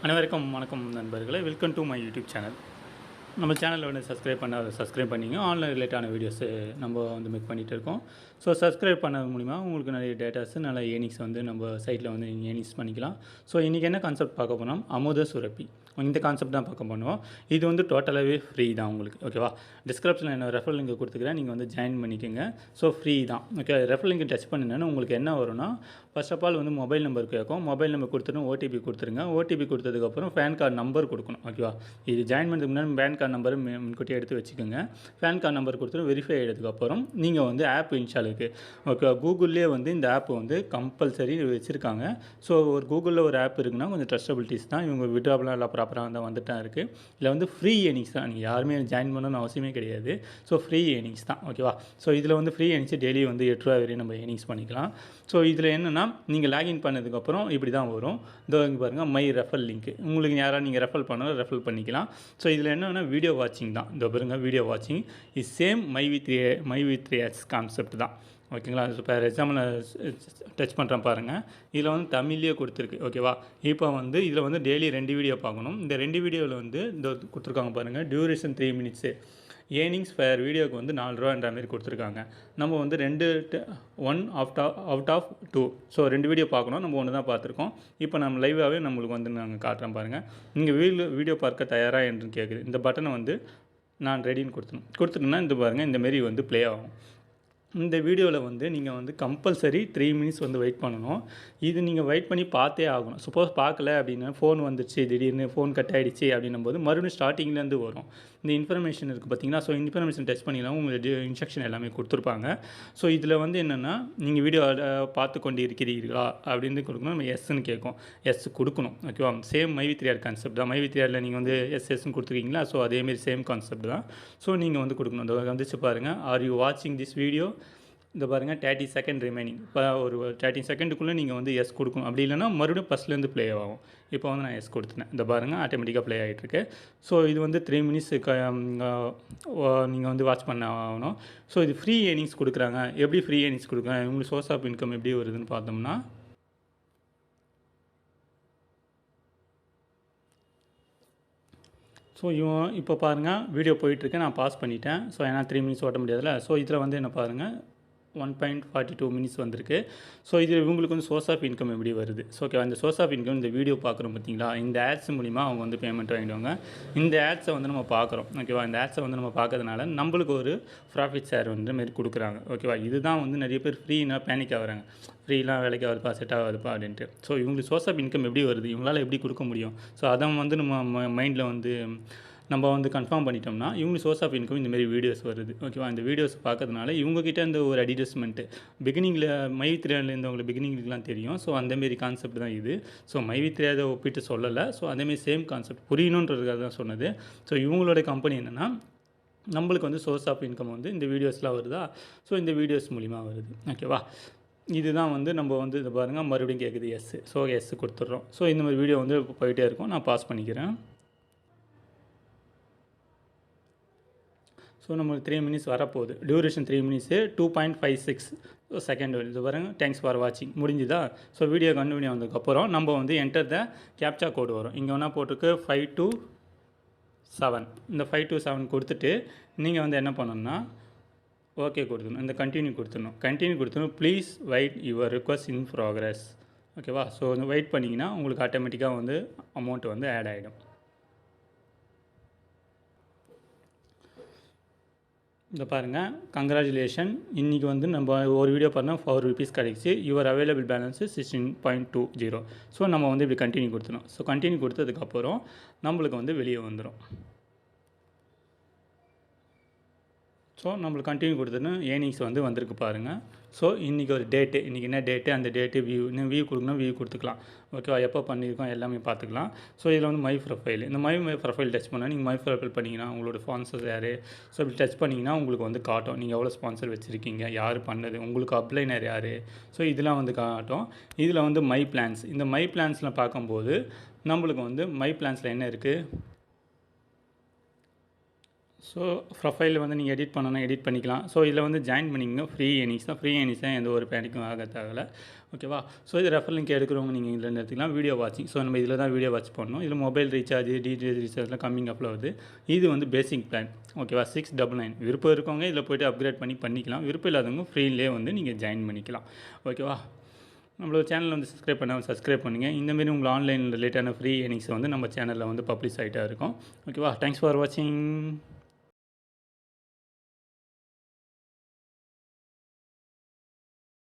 அனைவருக்கும் வணக்கம் நண்பர்களே. Welcome to my YouTube channel. நம்ம சேனலில் வந்து சப்ஸ்கிரைப் பண்ணிங்க. ஆன்லைன் ரிலேட்டான வீடியோஸு நம்ம வந்து மேக் பண்ணிகிட்டு இருக்கோம். ஸோ சப்ஸ்கிரைப் பண்ணது மூலிமா உங்களுக்கு நிறைய டேட்டாஸு நல்ல ஏர்னிங்ஸ் வந்து நம்ம சைட்டில் வந்து நீங்கள் ஏர்னிங்ஸ் பண்ணிக்கலாம். ஸோ இன்றைக்கி என்ன கான்செப்ட் பார்க்க போனோம், அமுத சுரப்பி இந்த கான்செப்ட் தான் பார்க்க போனோம். இது வந்து டோட்டலாகவே ஃப்ரீ தான் உங்களுக்கு, ஓகேவா? டிஸ்கிரிப்ஷனில் என்ன ரெஃபர் லிங்க் கொடுத்துக்கிறேன், நீங்கள் வந்து ஜாயின் பண்ணிக்கோங்க. ஸோ ஃப்ரீ தான், ஓகே. ரெஃபர் லிங்க் டச் பண்ணினேன்னு உங்களுக்கு என்ன வரும்னா, ஃபர்ஸ்ட் ஆஃப் ஆல் வந்து மொபைல் நம்பர் கேட்கும். மொபைல் நம்பர் கொடுத்துட்டு ஓடிபி கொடுத்துருங்க. ஓடிபி கொடுத்ததுக்கப்புறம் பேன் கார்டு நம்பர் கொடுக்கணும், ஓகேவா? இது ஜாயின் பண்ணுறதுக்கு முன்னாடி பேன் கார்டு நம்பர் முன்கூட்டியே எடுத்து வச்சுக்கோங்க. பேன் கார்டு நம்பர் கொடுத்துட்டு வெரிஃபை ஆகிடுறதுக்கப்புறம் நீங்கள் வந்து ஆப் இன்ஸ்டால் இருக்குது, ஓகே. கூகுள்லேயே வந்து இந்த ஆப் வந்து கம்பல்சரி வச்சுருக்காங்க. ஸோ ஒரு கூகுளில் ஒரு ஆப் இருக்குன்னா கொஞ்சம் ட்ரஸ்டபிலிட்டிஸ் தான். இவங்க விட்ராப்லாம் எல்லாம் ப்ராப்பராக வந்து வந்துட்டு இருக்குது. இதில் வந்து ஃப்ரீ ஏர்னிங்ஸ் தான், நீங்கள் யாருமே ஜாயின் பண்ணணும்னு அவசியமே கிடையாது. ஸோ ஃப்ரீ ஏர்னிங்ஸ் தான், ஓகேவா? ஸோ இதில் வந்து ஃப்ரீ ஏர்னிங்ஸ் டெய்லி வந்து 8 ரூபா வரையும் நம்ம ஏர்னிங்ஸ் பண்ணிக்கலாம். ஸோ இதில் என்னென்னா, நீங்கள் லாகின் பண்ணதுக்கப்புறம் இப்படி தான் வரும். இதோ இங்கே பாருங்கள், மை ரெஃபர் லிங்க். உங்களுக்கு யாராவது நீங்கள் ரெஃபர் பண்ணாலும் ரெஃபர் பண்ணிக்கலாம். ஸோ இதில் என்னென்னா வீடியோ வாட்சிங் தான். இதோ பாருங்கள், வீடியோ வாட்சிங் is same my with ads concept தான், ஓகேங்களா? இப்போ எக்ஸாம்பிள் டச் பண்ணுறேன் பாருங்கள். இதில் வந்து தமிழ்லேயே கொடுத்துருக்கு, ஓகேவா? இப்போ வந்து இதில் வந்து டெய்லி 2 வீடியோ பார்க்கணும். இந்த 2 வீடியோவில் வந்து இந்த கொடுத்துருக்காங்க பாருங்கள், டியூரேஷன் 3 மினிட்ஸு. ஏர்னிங்ஸ் ஃபேர் வீடியோக்கு வந்து 4 ரூபான்ற மாதிரி கொடுத்துருக்காங்க. நம்ம வந்து 1 அவுட் ஆஃப் 2. ஸோ 2 வீடியோ பார்க்கணும், நம்ம 1 தான் பார்த்துருக்கோம். இப்போ நம்ம லைவாகவே நம்மளுக்கு வந்து நாங்கள் காட்டுறோம் பாருங்கள். நீங்கள் வீடியோ பார்க்க தயாராக என்று கேட்குது. இந்த பட்டனை வந்து நான் ரெடின்னு கொடுத்துட்டோன்னா இந்த பாருங்கள், இந்தமாரி வந்து ப்ளே ஆகும். இந்த வீடியோவில் வந்து நீங்கள் வந்து கம்பல்சரி 3 மினிட்ஸ் வந்து வெயிட் பண்ணணும். இது நீங்கள் வெயிட் பண்ணி பார்த்தே ஆகணும். சப்போஸ் பார்க்கல அப்படின்னா, ஃபோன் வந்துடுச்சு, திடீர்னு ஃபோன் கட் ஆகிடுச்சு அப்படின்னும் போது மறுபடியும் ஸ்டார்டிங்லேருந்து வரும். இந்த இன்ஃபர்மேஷன் இருக்குது பார்த்தீங்களா? ஸோ இன்ஃபர்மேஷன் டச் பண்ணிக்கலாம், உங்களுக்கு இன்ஸ்ட்ரக்ஷன் எல்லாமே கொடுத்துருப்பாங்க. ஸோ இதில் வந்து என்னென்னா, நீங்கள் வீடியோ பார்த்து கொண்டு இருக்கிறீர்களா அப்படின்னு கொடுக்கணும். நம்ம எஸ்ன்னு கேட்கும், எஸ் கொடுக்கணும், ஓகேவா? Same my with ad concept தான். மை வித் ஆடில் நீங்கள் வந்து எஸ்ன்னு கொடுத்துருக்கீங்களா? ஸோ அதேமாரி சேம் கான்செப்ட் தான். ஸோ நீங்கள் வந்து கொடுக்கணும். அந்த வந்துச்சு பாருங்கள், ஆர் யூ வாட்சிங் திஸ் வீடியோ? இந்த பாருங்கள், 30 செகண்ட் ரிமைனிங். இப்போ ஒரு 30 செகண்டுக்குள்ளே நீங்கள் வந்து எஸ் கொடுக்கணும். அப்படி இல்லைனா மறுபடியும் ஃபஸ்ட்லேருந்து ப்ளே ஆகும். இப்போ வந்து நான் எஸ் கொடுத்துனேன். இந்த பாருங்கள், ஆட்டோமேட்டிக்காக ப்ளே ஆகிட்டுருக்கு. ஸோ இது வந்து 3 மினிட்ஸ் நீங்கள் வந்து வாட்ச் பண்ண ஆகணும். ஸோ இது ஃப்ரீ ஏர்னிங்ஸ் கொடுக்குறாங்க. எப்படி ஃப்ரீ ஏர்னிங்ஸ் கொடுக்குறாங்க, உங்களுக்கு சோர்ஸ் ஆஃப் இன்கம் எப்படி வருதுன்னு பார்த்தோம்னா, ஸோ இப்போ பாருங்கள், வீடியோ போயிட்டுருக்கு. நான் பாஸ் பண்ணிட்டேன். ஸோ ஏன்னா 3 மினிட்ஸ் ஓட்ட முடியாதுல்ல. ஸோ இதில் வந்து என்ன பாருங்கள், 1.42 மினிட்ஸ் வந்திருக்கு. ஸோ இது இவங்களுக்கு வந்து சோர்ஸ் ஆஃப் இன்கம் எப்படி வருது? ஸோ ஓகே, அந்த சோர்ஸ் ஆஃப் இன்கம் இந்த வீடியோ பார்க்குறோம் பார்த்தீங்களா? இந்த ஆட்ஸ் மூலிமா அவங்க வந்து பேமெண்ட் வாங்கிடுவாங்க. இந்த ஆட்ஸை வந்து நம்ம பார்க்குறோம், ஓகேவா? இந்த ஆட்ஸை வந்து நம்ம பார்க்கறதுனால நம்மளுக்கு ஒரு ப்ராஃபிட் ஷேர் வந்து மாரி கொடுக்குறாங்க, ஓகேவா? இதுதான் வந்து நிறைய பேர் ஃப்ரீனா பேனிக் ஆகுறாங்க. ஃப்ரீலாம் வேலைக்கு ஆகுதுப்பா, செட் ஆகாதுப்பா அப்படின்ட்டு. ஸோ இவங்களுக்கு சோர்ஸ் ஆஃப் இன்கம் எப்படி வருது, இவங்களால் எப்படி கொடுக்க முடியும்? ஸோ அதை வந்து நம்ம மைண்டில் வந்து நம்ம வந்து கன்ஃபார்ம் பண்ணிட்டோம்னா, இவங்களுக்கு சோர்ஸ் ஆஃப் இன்கம் இந்தமாரி வீடியோஸ் வருது, ஓகேவா? இந்த வீடியோஸ் பார்க்கறதுனால இவங்ககிட்ட இந்த ஒரு அட்வர்டைஸ்மெண்ட்டு பிகினிங்கில் மை வித் இருந்தவங்களுக்கு பிகினிங்லாம் தெரியும். ஸோ அந்தமாரி கான்செப்ட் தான் இது. ஸோ மை வித் அதை ஒப்பிட்டு சொல்லலை. ஸோ அதேமாரி சேம் கான்செப்ட் புரியணுன்றதுக்காக தான் சொன்னது. ஸோ இவங்களோட கம்பெனி என்னென்னா, நம்மளுக்கு வந்து சோர்ஸ் ஆஃப் இன்கம் வந்து இந்த வீடியோஸ்லாம் வருதா? ஸோ இந்த வீடியோஸ் மூலிமா வருது, ஓகேவா? இதுதான் வந்து நம்ம வந்து இதை பாருங்கள், மறுபடியும் கேட்குது எஸ். ஸோ எஸ் கொடுத்துட்றோம். ஸோ இந்த மாதிரி வீடியோ வந்து போயிட்டே இருக்கும். நான் பாஸ் பண்ணிக்கிறேன். ஸோ நம்மளுக்கு 3 மினிட்ஸ் வரப்போகுது. Duration 3 minutes 2.56 second. இது பாருங்கள், தேங்க்ஸ் ஃபார் வாட்சிங் முடிஞ்சுதா? ஸோ வீடியோ கண்டினியூ வந்ததுக்கப்புறம் நம்ம வந்து என்டர் த கேப்சா கோடு வரும். இங்கே வேணால் போட்டிருக்கு 5 to 7. இந்த 5 to 7 கொடுத்துட்டு நீங்கள் வந்து என்ன பண்ணணும்னா, ஓகே கொடுத்துடணும். இந்த கண்டினியூ கொடுத்துடணும். Please wait your request in progress, ஓகேவா? ஸோ வந்து வெயிட் பண்ணிங்கன்னா உங்களுக்கு ஆட்டோமேட்டிக்காக வந்து அமௌண்ட் வந்து ஆட் ஆகிடும். இந்த பாருங்கள், கங்க்ராச்சுலேஷன். இன்றைக்கி வந்து நம்ம ஒரு வீடியோ பார்த்தா 4 ருபீஸ் கிடைச்சி. Your available balance 16.20. ஸோ நம்ம வந்து இப்படி கண்டினியூ கொடுத்துணும். ஸோ கண்டினியூ கொடுத்ததுக்கப்புறம் நம்மளுக்கு வந்து வெளியே வந்துடும். ஸோ நம்மளுக்கு கண்டினியூ கொடுத்துன்னு ஏர்னிங்ஸ் வந்து வந்திருக்கு பாருங்கள். ஸோ இன்றைக்கி ஒரு டேட்டு, இன்றைக்கி என்ன டேட்டு, அந்த டேட்டு வியூ, இன்னும் வியூ கொடுக்கணும், வியூ கொடுத்துக்கலாம், ஓகேவா? எப்போ பண்ணியிருக்கோம் எல்லாமே பார்த்துக்கலாம். ஸோ இதில் வந்து மை ப்ரொஃபைல், இந்த மை ப்ரொஃபைல் டச் பண்ணால் நீங்கள் மை ப்ரொஃபைல் பண்ணிங்கன்னா உங்களோட ஸ்பான்சர் யார், ஸோ இப்படி டச் பண்ணிங்கன்னா உங்களுக்கு வந்து காட்டும் நீங்கள் எவ்வளோ ஸ்பான்சர் வச்சுருக்கீங்க, யார் பண்ணது, உங்களுக்கு அப்ளைனர் யார். ஸோ இதெல்லாம் வந்து காட்டும். இதில் வந்து மை பிளான்ஸ், இந்த மை பிளான்ஸில் பார்க்கும்போது நம்மளுக்கு வந்து மை பிளான்ஸில் என்ன இருக்குது, ஸோ ப்ரொஃபைலில் வந்து நீங்கள் எடிட் பண்ணணும்னா எடிட் பண்ணிக்கலாம். ஸோ இதில் வந்து ஜாயின் பண்ணிக்கங்க. ஃப்ரீ ஏர்னிங்ஸ் தான். ஃப்ரீ ஏர்னிங்ஸ் தான், எந்த ஒரு பேனிக்கும் ஆக தேவையில்ல. ஓகேவா? ஸோ இது ரெஃபர் லிங்க் எடுக்கிறவங்க நீங்கள் இதில் எடுத்துக்கலாம். வீடியோ வாட்சிங், ஸோ நம்ம இதில் தான் வீடியோ வாட்ச் பண்ணணும். இதில் மொபைல் ரீசார்ஜ், டிடிஹெச் ரீசார்ஜ்லாம் கம்மிங் அப்பில் வருது. இது வந்து பேசிக் பிளான். ஓகேவா? 699. விருப்பம் இருக்கவங்க இதில் போய்ட்டு அப்கிரேட் பண்ணிக்கலாம். விருப்பம் இல்லாதவங்க ஃப்ரீலே வந்து நீங்கள் ஜாயின் பண்ணிக்கலாம். ஓகேவா? நம்மளோட சேனலில் வந்து சப்ஸ்கிரைப் பண்ணுங்கள். இந்தமாரி உங்கள் ஆன்லைன் ரிலேட்டான ஃப்ரீ ஏர்னிங்ஸ் வந்து நம்ம சேனலில் வந்து பப்ளிஷ் ஆகிட்டே இருக்கும். ஓகேவா? தேங்க்ஸ் ஃபார் வாட்சிங்.